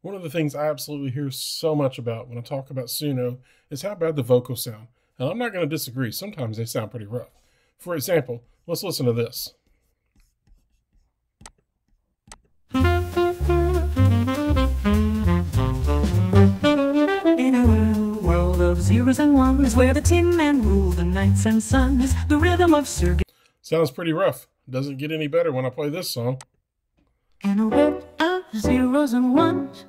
One of the things I absolutely hear so much about when I talk about Suno is how bad the vocals sound. And I'm not going to disagree. Sometimes they sound pretty rough. For example, let's listen to this. In a world of zeros and ones, where the tin men rule the nights and suns, the rhythm of Sir. Sounds pretty rough. Doesn't get any better when I play this song. In a world of zeros and ones,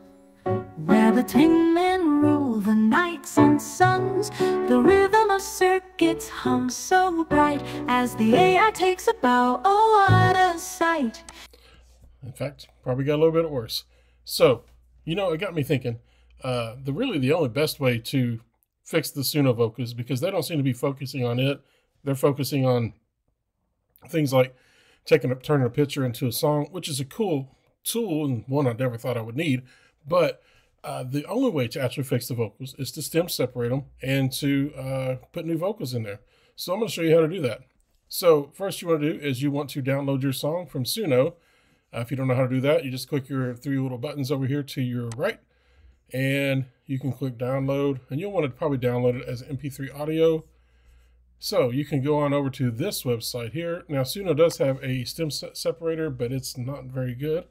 where the tin men rule the nights and suns, the rhythm of circuits hums so bright as the AI takes a bow. Oh, what a sight! In fact, probably got a little bit worse. So, it got me thinking. The only best way to fix the Suno vocals, because they don't seem to be focusing on it. They're focusing on things like turning a picture into a song, which is a cool tool and one I never thought I would need. But the only way to actually fix the vocals is to stem separate them and to put new vocals in there. So I'm going to show you how to do that. So first you want to do is you want to download your song from Suno. If you don't know how to do that, you just click your three little buttons over here to your right, and you can click download, and you'll want to probably download it as MP3 audio. So you can go on over to this website here. Now Suno does have a stem separator, but it's not very good.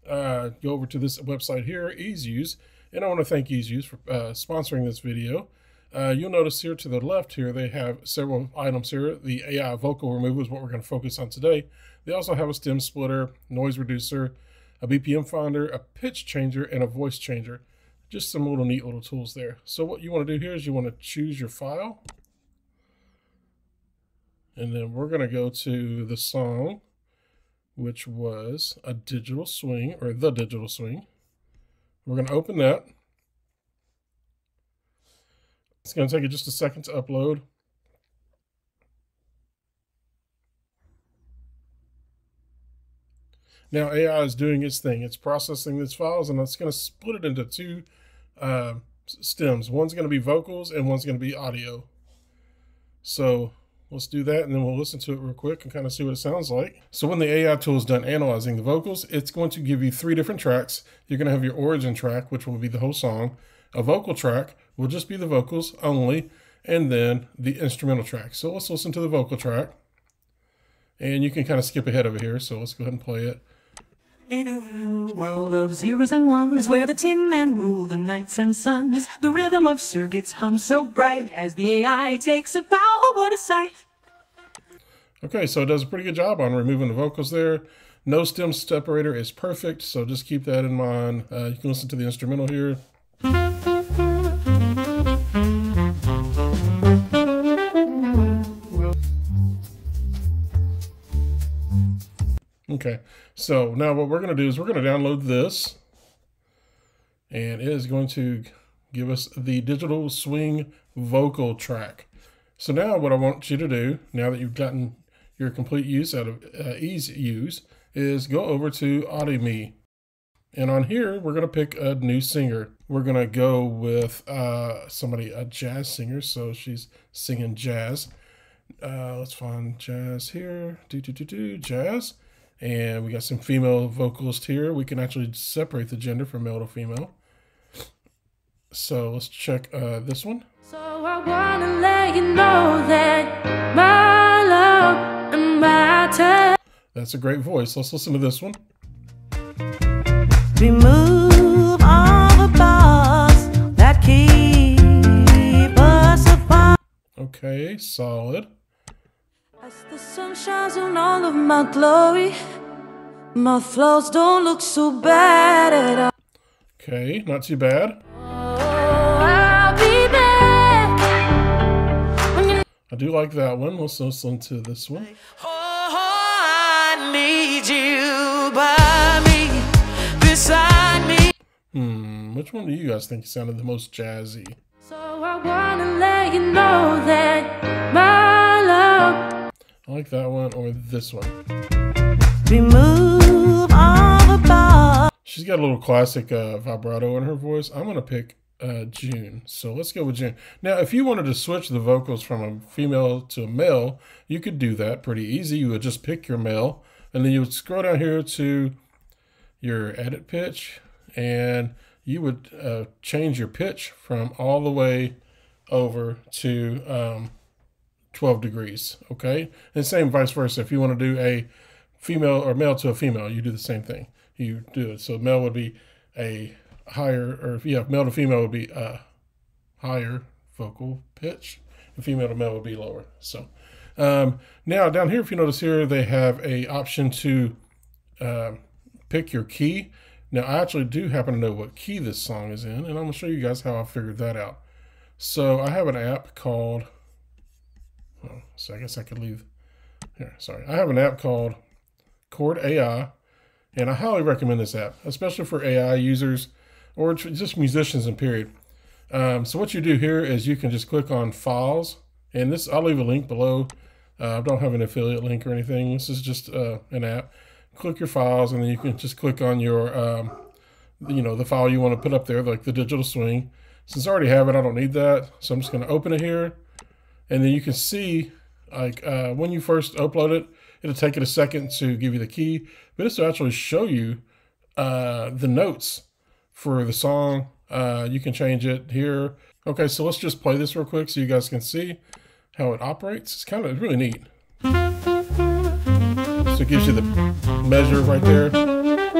Go over to this website here, EASEus, and I want to thank EASEus for sponsoring this video. You'll notice here to the left here, they have several items here. The AI vocal removal is what we're going to focus on today. They also have a stem splitter, noise reducer, a BPM finder, a pitch changer, and a voice changer. Just some neat little tools there. So what you want to do here is you want to choose your file. And then we're going to go to the song, which was a digital swing, or the digital swing. We're going to open that. It's going to take it just a second to upload. Now AI is doing its thing. It's processing these files, and it's going to split it into two stems. One's going to be vocals and one's going to be audio. So let's do that, and then we'll listen to it real quick and kind of see what it sounds like. So when the AI tool is done analyzing the vocals, it's going to give you three different tracks. You're going to have your origin track, which will be the whole song. A vocal track will just be the vocals only, and then the instrumental track. So let's listen to the vocal track. And you can kind of skip ahead over here, so let's go ahead and play it. In a world of zeros and ones, where the tin men rule the nights and suns, the rhythm of circuits hums so bright as the AI takes a bow. Oh, what a sight! Okay, so it does a pretty good job on removing the vocals there. No stem separator is perfect, so just keep that in mind. You can listen to the instrumental here. Okay, so now what we're going to do is we're going to download this, and it is going to give us the digital swing vocal track. So now what I want you to do, now that you've gotten your complete use out of EASEus, is go over to Audime. And on here, we're going to pick a new singer. We're going to go with a jazz singer, so she's singing jazz. Let's find jazz here. Jazz. And we got some female vocalists here. We can actually separate the gender from male to female. So let's check this one. So I wanna let you know that my love and my touch. That's a great voice. Let's listen to this one. Remove all the bars that keep us apart. Okay, solid. As the sun shines on all of my glory, my flaws don't look so bad at all. Okay, not too bad. I'll be there when you... I do like that one. Let's listen to this one. Oh, I need you by me, beside me. Which one do you guys think sounded the most jazzy? So I wanna let you know that my love. I like that one or this one. Remove all the bars. She's got a little classic vibrato in her voice. I'm going to pick June. So let's go with June. Now, if you wanted to switch the vocals from a female to a male, you could do that pretty easy. You would just pick your male, and then you would scroll down here to your edit pitch, and you would change your pitch from all the way over to 12 degrees, okay? And same vice versa. If you want to do a female or male to a female, you do the same thing. You do it. So male would be a higher, or if you have male to female would be a higher vocal pitch, and female to male would be lower. So now down here, if you notice here, they have a option to pick your key. Now I actually do happen to know what key this song is in, and I'm gonna show you guys how I figured that out. So I have an app called, so I guess I could leave here. Sorry. I have an app called Chord AI, and I highly recommend this app, especially for AI users or just musicians in period. So what you do here is you can just click on Files, and this, I'll leave a link below. I don't have an affiliate link or anything. This is just an app. Click your files, and then you can just click on your, the file you want to put up there, like the digital swing. Since I already have it, I don't need that. So I'm just going to open it here. And then you can see, like, when you first upload it, it'll take it a second to give you the key, but this will actually show you the notes for the song. You can change it here. Okay, so let's just play this real quick so you guys can see how it operates. It's really neat. So it gives you the measure right there.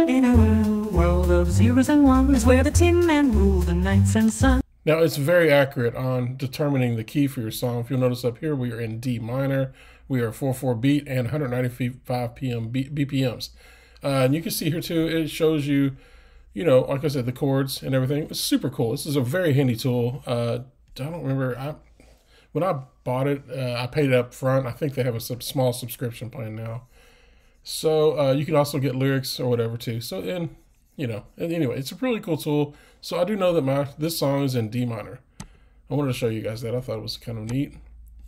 In a world of zeros and ones, where the Tin Man rule the nights and sun. Now, it's very accurate on determining the key for your song. If you'll notice up here, we are in D minor. We are 4/4 beat and 195 BPMs. And you can see here too, it shows you, like I said, the chords and everything. It's super cool. This is a very handy tool. I don't remember, when I bought it, I paid it up front. I think they have a small subscription plan now. So you can also get lyrics or whatever too. So anyway, it's a really cool tool. So I do know that this song is in D minor. I wanted to show you guys that. I thought it was kind of neat.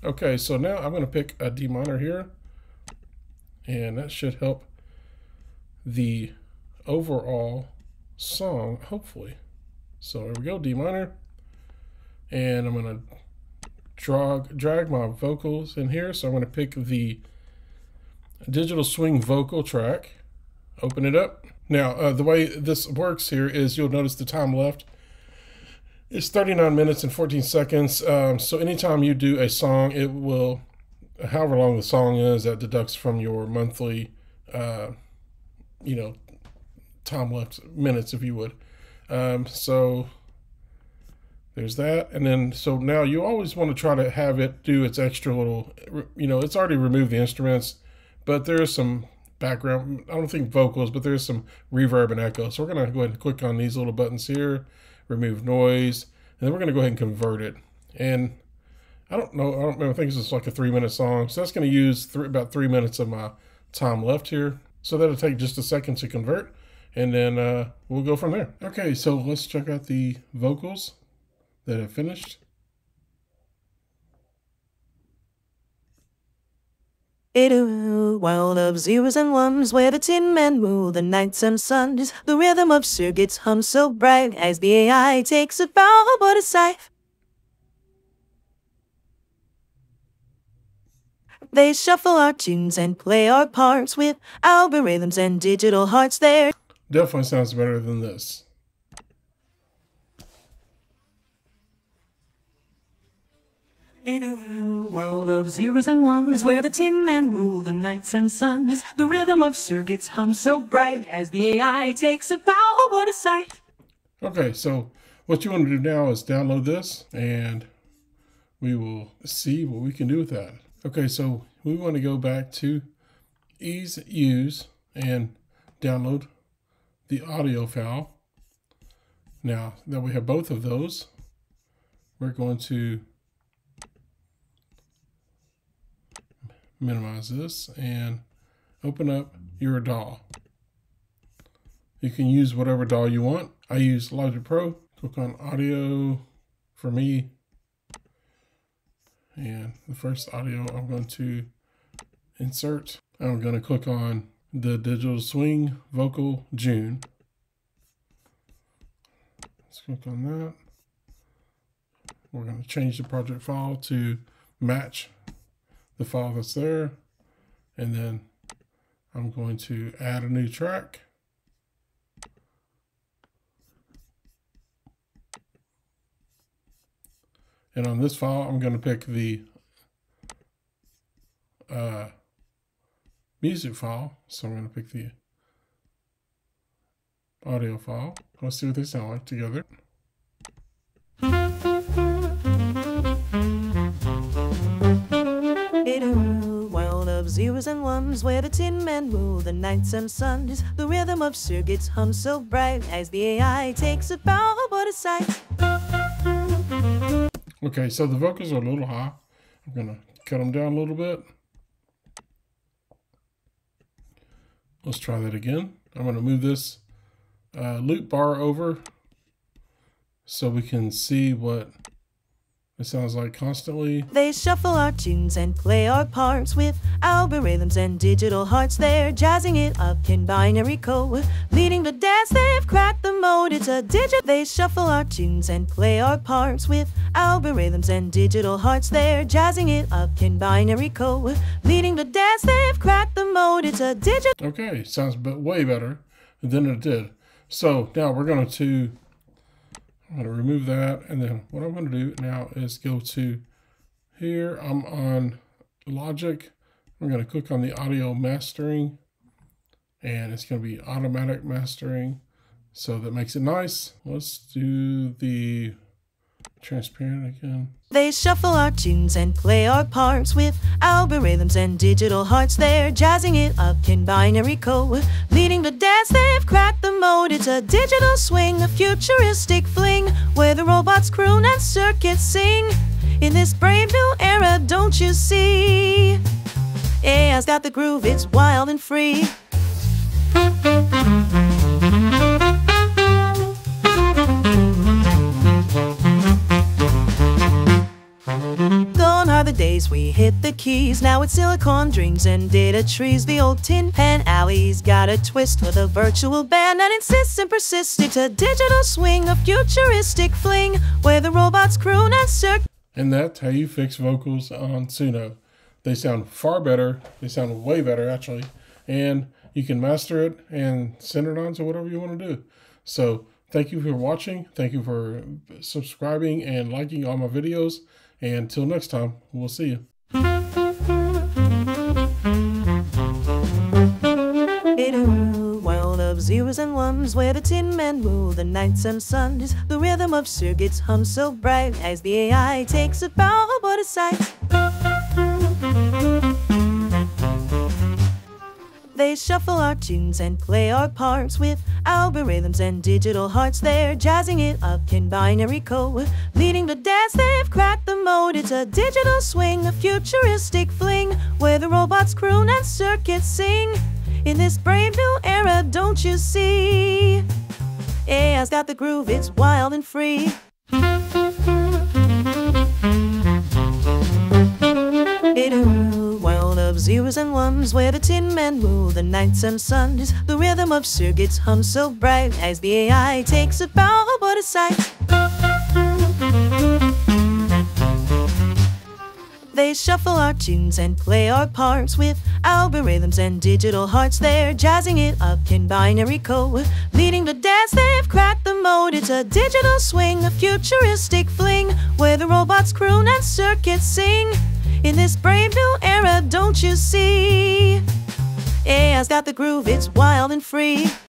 Okay, so now I'm going to pick a D minor here, and that should help the overall song, hopefully. So there we go, D minor. And I'm going to drag my vocals in here. So I'm going to pick the digital swing vocal track, open it up. Now, the way this works here is you'll notice the time left is 39 minutes and 14 seconds. So anytime you do a song, it will, however long the song is, that deducts from your monthly, time left minutes, if you would. So there's that. And then, so now you always want to try to have it do its extra little, it's already removed the instruments, but there's some background, I don't think vocals, but there's some reverb and echo. So we're going to go ahead and click on these little buttons here, remove noise, and then we're going to go ahead and convert it. And I don't remember, I think it's just like a 3-minute song. So that's going to use about 3 minutes of my time left here. So that'll take just a second to convert, and then we'll go from there. Okay, so let's check out the vocals that have finished. In a world of zeros and ones, where the Tin Man rule the nights and suns, the rhythm of circuits hums so bright as the AI takes a bow. What a sight! They shuffle our tunes and play our parts with algorithms and digital hearts there. Definitely sounds better than this. In a world of zeros and ones, where the Tin Man rule the nights and suns, the rhythm of circuits hums so bright as the AI takes a bow. What a sight! Okay, so what you want to do now is download this, and we will see what we can do with that. Okay, so we want to go back to EASEus and download the audio file. Now that we have both of those, we're going to minimize this and open up your DAW. You can use whatever DAW you want. I use Logic Pro. Click on Audio for me. And the first audio I'm going to insert. I'm going to click on the digital swing vocal June. Let's click on that. We're going to change the project file to match the file that's there, and then I'm going to add a new track. And on this file, I'm going to pick the music file. So I'm going to pick the audio file. Let's see what they sound like together. World of zeros and ones where the tin men rule the nights and suns. The rhythm of circuits hums so bright as the AI takes a bow. What a sight! Okay, so the vocals are a little high. I'm going to cut them down a little bit. Let's try that again. I'm going to move this loop bar over so we can see what it sounds like constantly. They shuffle our tunes and play our parts with algorithms and digital hearts. They're jazzing it up in binary code, leading the dance. They've cracked the mode. It's a digit. They shuffle our tunes and play our parts with algorithms and digital hearts. They're jazzing it up in binary code, leading the dance. They've cracked the mode. It's a digit. Okay, sounds way better than it did. So now we're going to remove that, and then what I'm going to do now is go to here. I'm on Logic. I'm going to click on the audio mastering, and it's going to be automatic mastering. So that makes it nice. Let's do the transparent again. They shuffle our tunes and play our parts with algorithms and digital hearts. They're jazzing it up in binary code, leading the dance. They've cracked the mode. It's a digital swing, a futuristic fling, where the robots croon and circuits sing. In this brave new era, don't you see? AI's got the groove, it's wild and free. Gone are the days we hit the keys. Now it's silicon dreams and data trees. The old tin pan alley's got a twist with a virtual band that insists and persists. It's a digital swing, a futuristic fling, where the robots croon and circ. And that's how you fix vocals on Suno. They sound far better. They sound way better, actually. And you can master it and send it on to whatever you want to do. So thank you for watching. Thank you for subscribing and liking all my videos. And until next time, we'll see you. World of zeros and ones where the tin men rule the nights and suns. The rhythm of circuits hums so bright as the AI takes a bow. What a sight! They shuffle our tunes and play our parts with algorithms and digital hearts. They're jazzing it up in binary code, leading the dance. They've cracked the mode. It's a digital swing, a futuristic fling, where the robots croon and circuits sing. In this brave new era, don't you see? AI's got the groove, it's wild and free. World of zeros and ones where the tin men rule the nights and suns. The rhythm of circuits hums so bright as the AI takes a bow. What a sight! They shuffle our tunes and play our parts with algorithms and digital hearts. They're jazzing it up in binary code, leading the dance. They've cracked the mode. It's a digital swing, a futuristic fling, where the robots croon and circuits sing. In this brave new era, don't you see? AI's got the groove, it's wild and free.